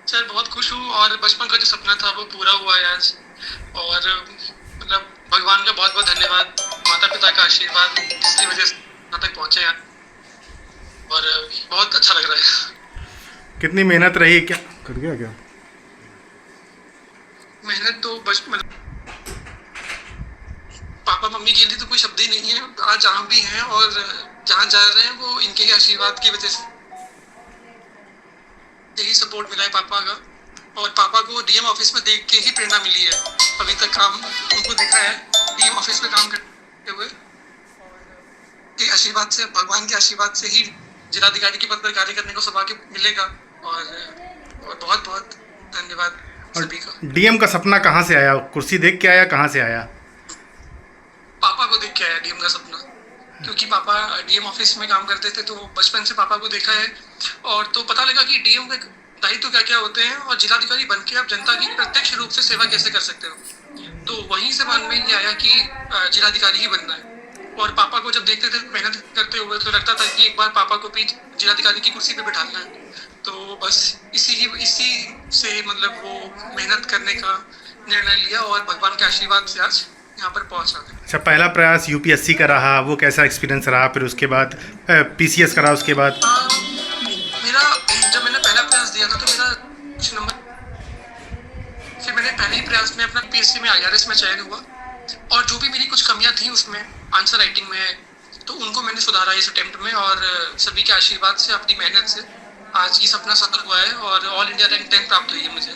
Sir बहुत खुश हूँ और बचपन का जो सपना था वो पूरा हुआ है आज। और मतलब भगवान का बहुत बहुत धन्यवाद, माता पिता का आशीर्वाद जिसकी वजह से यहाँ तक पहुँचे हैं। और बहुत अच्छा लग रहा है। कितनी मेहनत रही क्या कर गया क्या? मेहनत तो बचपन पापा मम्मी के लिए तो कोई शब्द ही नहीं है। आज जहाँ भी हैं और जहाँ जा रहे हैं वो इनके ही आशीर्वाद की वजह से यही सपोर्ट मिला है पापा का। और पापा को डीएम ऑफिस में देख के ही प्रेरणा मिली है। अभी तक काम उनको देखा है डीएम ऑफिस में काम करते हुए, के आशीर्वाद से, भगवान के आशीर्वाद से ही जिलाधिकारी के पद पर कार्य करने को सौभाग्य मिलेगा। और बहुत बहुत धन्यवाद और सभी का। डीएम का सपना कहाँ से आया? कुर्सी देख के आया, कहाँ से आया? पापा को देख के आया डीएम का सपना, क्योंकि पापा डीएम ऑफिस में काम करते थे तो बचपन से पापा को देखा है। और तो पता लगा कि डीएम के दायित्व क्या क्या होते हैं और जिलाधिकारी बन के आप जनता की प्रत्यक्ष रूप से सेवा कैसे कर सकते हो। तो वहीं से मन में ये आया कि जिलाधिकारी ही बनना है। और पापा को जब देखते थे मेहनत करते हुए तो लगता था कि एक बार पापा को भी जिलाधिकारी की कुर्सी पे बिठाना है। तो बस इसी से मतलब वो मेहनत करने का निर्णय लिया और भगवान के आशीर्वाद से आज यहाँ पर पहुंचा। अच्छा, पहला प्रयास यूपीएससी का रहा, वो कैसा एक्सपीरियंस रहा? फिर उसके बाद पीसीएस करा, उसके बाद मेरा जब मैंने पहला प्रयास दिया था तो मेरा कुछ नंबर, फिर मैंने पहले ही प्रयास में अपना पीएससी में आईआरएस में चयन हुआ। और जो भी मेरी कुछ कमियां थी उसमें आंसर राइटिंग में, तो उनको मैंने सुधारा इस अटेम्प्ट में। और सभी के आशीर्वाद से, अपनी मेहनत से आज ये सपना सफल हुआ है और ऑल इंडिया रैंक 10 प्राप्त हुई है मुझे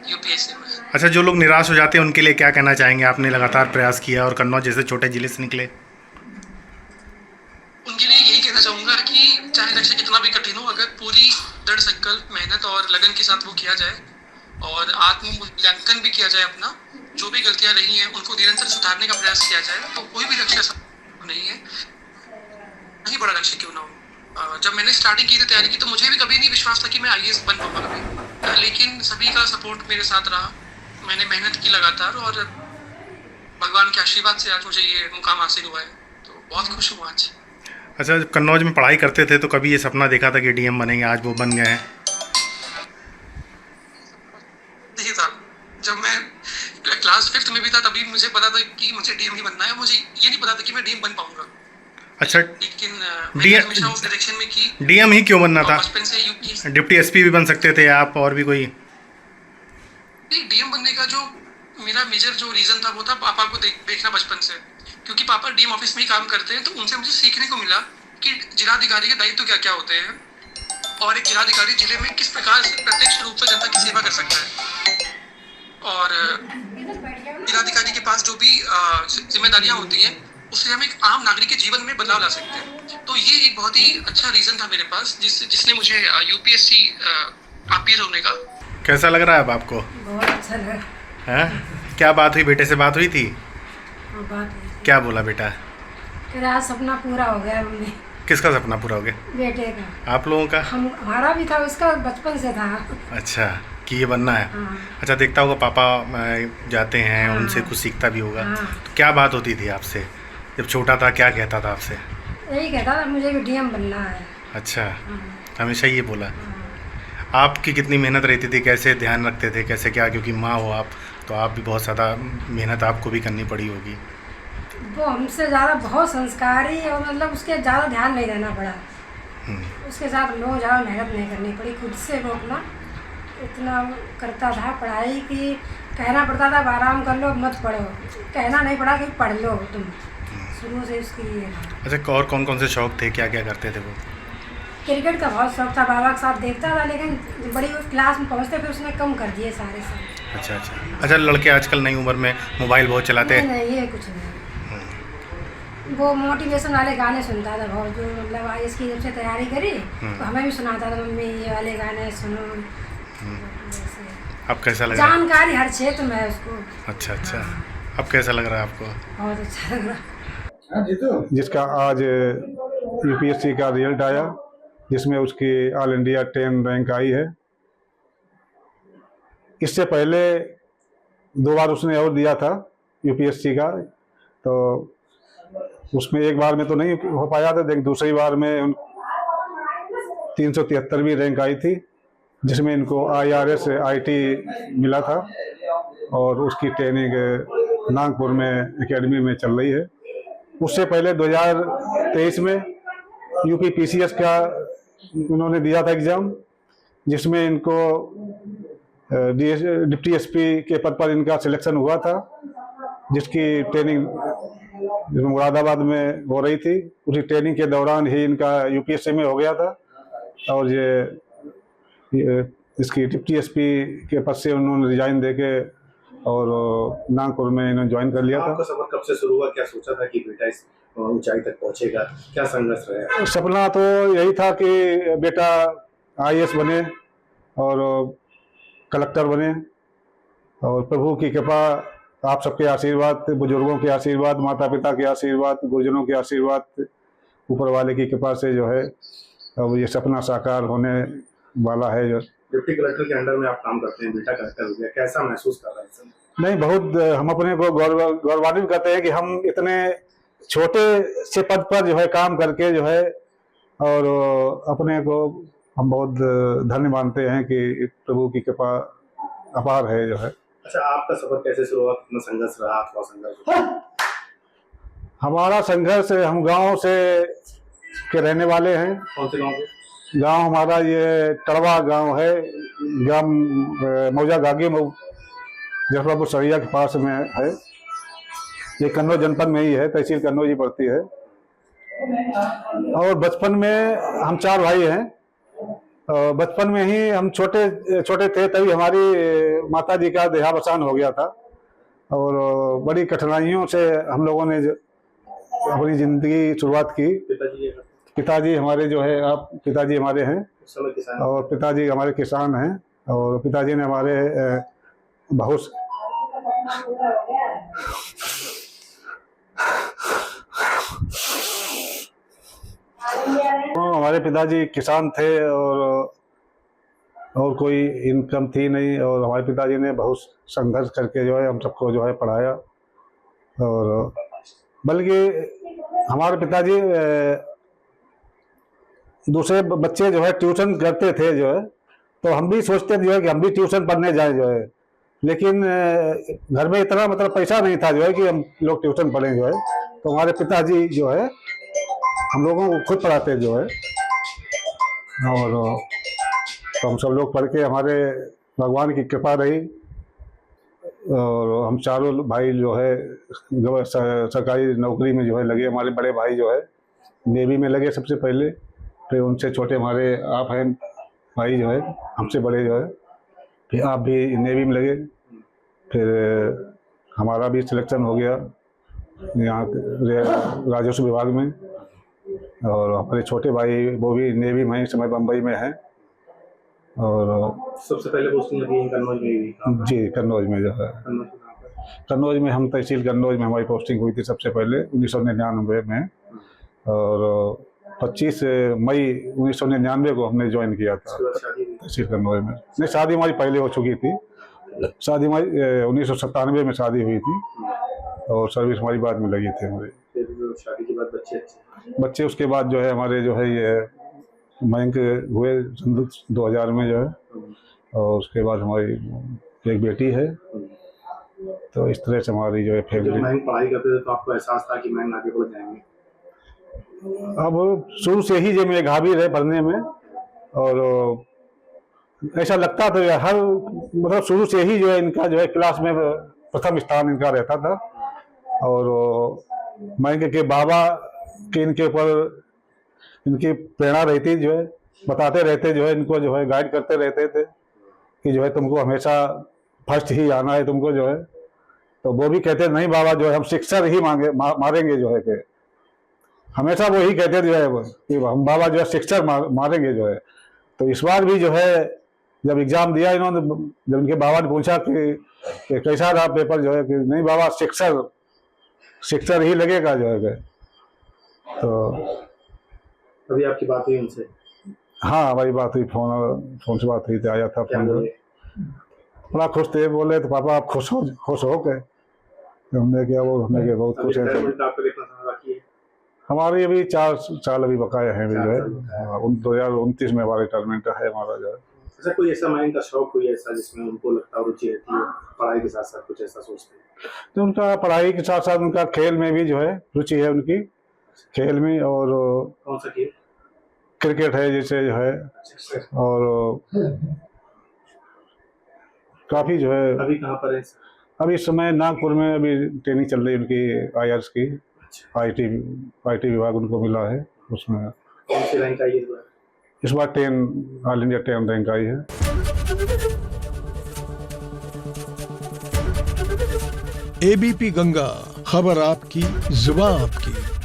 यूपीएससी में। अच्छा, जो लोग निराश हो जाते हैं उनके लिए क्या कहना चाहेंगे? आपने लगातार प्रयास किया और कन्नौज जैसे छोटे जिले से निकले। उनके लिए यही कहना चाहूंगा कि चाहे लक्ष्य कितना भी कठिन हो, अगर पूरी दृढ़ संकल्प, मेहनत और लगन के साथ वो किया जाए और आत्म मूल्यांकन भी किया जाए अपना, जो भी गलतियां रही हैं उनको निरंतर सुधारने का प्रयास किया जाए, तो कोई भी लक्ष्य असंभव नहीं है, नहीं बड़ा लक्ष्य क्यों ना हो। जब मैंने स्टार्टिंग की थी तैयारी की तो मुझे भी कभी नहीं विश्वास था कि मैं आईएएस बन पाऊंगा कभी। लेकिन सभी का सपोर्ट मेरे साथ रहा, मैंने मेहनत की लगातार और भगवान के आशीर्वाद से आज मुझे ये मुकाम हासिल हुआ है। तो बहुत खुश हूँ आज। अच्छा, जब कन्नौज में पढ़ाई करते थे तो कभी ये सपना देखा था कि डीएम बनेंगे? आज वो बन गए हैं। नहीं था। जब मैं क्लास 5th में भी था तभी मुझे पता था कि मुझे डीएम ही बनना है। मुझे ये नहीं पता था कि मैं डीएम बन पाऊंगा, अच्छा, लेकिन मैंने हमेशा उस डायरेक्शन में की। डीएम ही क्यों बनना और था? बचपन से यूपी डिप्टी एसपी भी बन सकते थे आप, और भी कोई? डीएम बनने का जो मेरा मेजर जो रीजन था वो था पापा को देखना बचपन से। क्योंकि पापा डीएम ऑफिस में ही काम करते हैं तो उनसे मुझे सीखने को मिला कि जिलाधिकारी के दायित्व क्या क्या होते हैं और एक जिलाधिकारी जिले में किस प्रकार से प्रत्यक्ष रूप से जनता की सेवा कर सकता है। और जिलाधिकारी के पास जो भी जिम्मेदारियां होती हैं उससे हम एक आम नागरिक के जीवन में बदलाव ला सकते हैं। तो ये एक बहुत ही अच्छा रीजन था मेरे पास जिसने मुझे यूपीएससी अपीयर होने का। कैसा लग रहा है अब आपको? बहुत अच्छा लगा। हैं? क्या बात हुई? बेटे से बात हुई थी? वो बात है क्या बोला बेटा? कि आज सपना पूरा हो गया मम्मी। किसका सपना पूरा हो गया? बेटे का। आप लोगों का? हमारा भी था, उसका बचपन से था। अच्छा, कि ये बनना है। हाँ। अच्छा, देखता होगा पापा जाते हैं, हाँ। उनसे कुछ सीखता भी होगा। हाँ। तो क्या बात होती थी आपसे जब छोटा था? क्या कहता था आपसे? यही कहता था मुझे भी डीएम बनना है। अच्छा, हाँ। हमेशा ये बोला। हाँ। आपकी कितनी मेहनत रहती थी, कैसे ध्यान रखते थे, कैसे क्या? क्योंकि माँ हो आप, तो आप भी बहुत ज़्यादा मेहनत आपको भी करनी पड़ी होगी। वो हमसे ज़्यादा बहुत संस्कारी और मतलब उसके ज़्यादा ध्यान नहीं देना पड़ा। उसके साथ लोग ज़्यादा मेहनत नहीं करनी पड़ी, खुद से वो अपना इतना करता था। पढ़ाई की कहना पड़ता था आराम कर लो, मत पढ़ो। कहना नहीं पड़ा कि पढ़ लो तुम। शुरू से उसकी ये था। अच्छा, और कौन कौन से शौक थे, क्या क्या करते थे वो? क्रिकेट का बहुत शौक था, बाबा के साथ देखता था, लेकिन बड़ी क्लास में पहुंचते फिर उसने कम कर दिए सारे सब। अच्छा अच्छा। अच्छा, लड़के आजकल नई उम्र में मोबाइल बहुत चलाते हैं। नहीं ये कुछ नहीं। वो मोटिवेशन वाले गाने सुनता था बहुत, जो मतलब आईएएस की जब से तैयारी करी तो हमें भी सुनाता था, मम्मी ये वाले गाने सुनो। जैसे अब कैसा लग रहा है? जानकारी हर क्षेत्र में है उसको। अच्छा अच्छा। अब कैसा लग रहा है आपको? बहुत अच्छा लग रहा। जिसका आज यूपीएससी का रिजल्ट आया, जिसमें उसकी ऑल इंडिया 10 रैंक आई है। इससे पहले 2 बार उसने और दिया था यूपीएससी का, तो उसमें एक बार में तो नहीं हो पाया था, लेकिन दूसरी बार में 373वीं रैंक आई थी। जिसमें इनको IRS IT मिला था और उसकी ट्रेनिंग नागपुर में एकेडमी में चल रही है। उससे पहले 2023 में यूपी PCS का उन्होंने दिया था एग्ज़ाम, जिसमें इनको डिप्टी SP के पद पर इनका सिलेक्शन हुआ था, जिसकी ट्रेनिंग मुरादाबाद में हो रही थी। उसी ट्रेनिंग के दौरान ही इनका UPSC में हो गया था और ये इसकी डिप्टी SP के पद से उन्होंने रिजाइन देके और नागपुर में इन्होंने ज्वाइन कर लिया था। आपका सफर कब से शुरू हुआ? क्या सोचा था कि बेटा इस ऊंचाई तक पहुंचेगा? क्या संघर्ष रहा? सपना तो यही था कि बेटा IAS बने और कलेक्टर बने, और प्रभु की कृपा, आप सबके आशीर्वाद, बुजुर्गों के आशीर्वाद, माता पिता के आशीर्वाद, गुरुजनों के आशीर्वाद, ऊपर वाले की कृपा से जो है अब ये सपना साकार होने वाला है। जो डिप्टी कलेक्टर के अंडर में आप काम करते हैं, बेटा कलेक्टर हो गया, कैसा महसूस कर रहे हैं? नहीं, बहुत हम अपने को गौरवान्वित करते हैं कि हम इतने छोटे से पद पर जो है काम करके जो है, और अपने को हम बहुत धन्य मानते हैं कि प्रभु की कृपा अपार है जो है। अच्छा, आपका सफर कैसे शुरू हुआ? कितना संघर्ष रहा? थोड़ा संघर्ष। हमारा संघर्ष, हम गांव से के रहने वाले हैं। कौन से गाँव के? गांव हमारा ये टड़वा गांव है, ग्राम मौजा गागी जफरापुर सरिया के पास में है। ये कन्नौज जनपद में ही है, तहसील कन्नौज ही पड़ती है। और बचपन में हम 4 भाई हैं। बचपन में ही हम छोटे छोटे थे, तभी हमारी माता जी का देहावसान हो गया था और बड़ी कठिनाइयों से हम लोगों ने अपनी जिंदगी शुरुआत की। पिताजी हमारे जो है, आप पिताजी हमारे हैं और पिताजी हमारे किसान हैं, और पिताजी ने हमारे बहुत हमारे पिताजी किसान थे और कोई इनकम थी नहीं, और हमारे पिताजी ने बहुत संघर्ष करके जो है हम सबको जो है पढ़ाया। और बल्कि हमारे पिताजी दूसरे बच्चे जो है ट्यूशन करते थे जो है, तो हम भी सोचते जो है कि हम भी ट्यूशन पढ़ने जाएं जो है, लेकिन घर में इतना मतलब पैसा नहीं था जो है कि हम लोग ट्यूशन पढ़ें जो है। तो हमारे पिताजी जो है हम लोगों को खुद पढ़ाते जो है, और तो हम सब लोग पढ़ के, हमारे भगवान की कृपा रही और हम चारों भाई जो है सरकारी नौकरी में जो है लगे। हमारे बड़े भाई जो है नेवी में लगे सबसे पहले, फिर उनसे छोटे हमारे आप हैं भाई जो है, हमसे बड़े जो है, फिर आप भी नेवी में लगे। फिर हमारा भी सिलेक्शन हो गया यहाँ राजस्व विभाग में, और हमारे छोटे भाई वो भी नेवी में इस समय बम्बई में है। और सबसे पहले पोस्टिंग लगी कन्नौज में? जी, कन्नौज में जो है, कन्नौज में हम तहसील कन्नौज में हमारी पोस्टिंग हुई थी सबसे पहले 1999 में, और 25 मई 1999 को हमने ज्वाइन किया था तहसील कन्नौज में। नहीं, शादी हमारी पहले हो चुकी थी, शादी हमारी 1997 में शादी हुई थी, और सर्विस हमारी बाद में लगी थी हमारी। शादी के बाद बच्चे उसके बाद जो है हमारे जो है ये मयंक हुए 2000 में जो है, और उसके बाद हमारी एक बेटी है। तो इस तरह से हमारी जो है फैमिली। जब मयंक पढ़ाई करते थे तो आपको एहसास था कि मयंक आगे बढ़ जाएंगे? अब शुरू से ही जो मेरे घावी रहे पढ़ने में, और ऐसा लगता था हर मतलब शुरू से ही जो है इनका जो है क्लास में प्रथम स्थान इनका रहता था। और मयंक के बाबा के इनके ऊपर इनकी प्रेरणा रहती जो है, बताते रहते जो है, इनको जो है गाइड करते रहते थे कि जो है तुमको हमेशा फर्स्ट ही आना है तुमको जो है। तो वो भी कहते नहीं बाबा जो है हम सिक्सर ही मारेंगे जो है, कि हमेशा वो ही कहते जो है कि हम बाबा जो है सिक्सर मारेंगे जो है। तो इस बार भी जो है जब एग्जाम दिया इन्होंने, जब इनके बाबा ने पूछा कि कैसा रहा पेपर जो है, कि नहीं बाबा सिक्सर ही लगेगा जो है। तो अभी आपकी बात हुई उनसे? हाँ, हमारी बात हुई, फोन से बात हुई थी, आया था फोन। बड़ा खुश थे, बोले तो पापा आप खुश हो गए? हमने क्या वो हमने क्या बहुत खुश है। हमारी अभी 4 साल अभी बकाया है जो है, 2029 में हमारा रिटायरमेंट है हमारा जो है। अच्छा, कोई ऐसा माइंड का शौक कोई ऐसा जिसमें उनको लगता है रुचि रहती है, पढ़ाई के साथ साथ कुछ ऐसा सोचते हैं? तो उनका पढ़ाई के साथ साथ उनका खेल में भी जो है रुचि है उनकी, खेल में। और कौन सा खेल? क्रिकेट है जैसे जो है, और काफ़ी जो है। अभी कहाँ पर है? अभी इस समय नागपुर में अभी ट्रेनिंग चल रही है उनकी IRS की, IT विभाग उनको मिला है उसमें। कौन सी रैंक आई है इस बार 10 ऑल इंडिया 10 रैंक आई है। ABP गंगा, खबर आपकी, जुबान आपकी।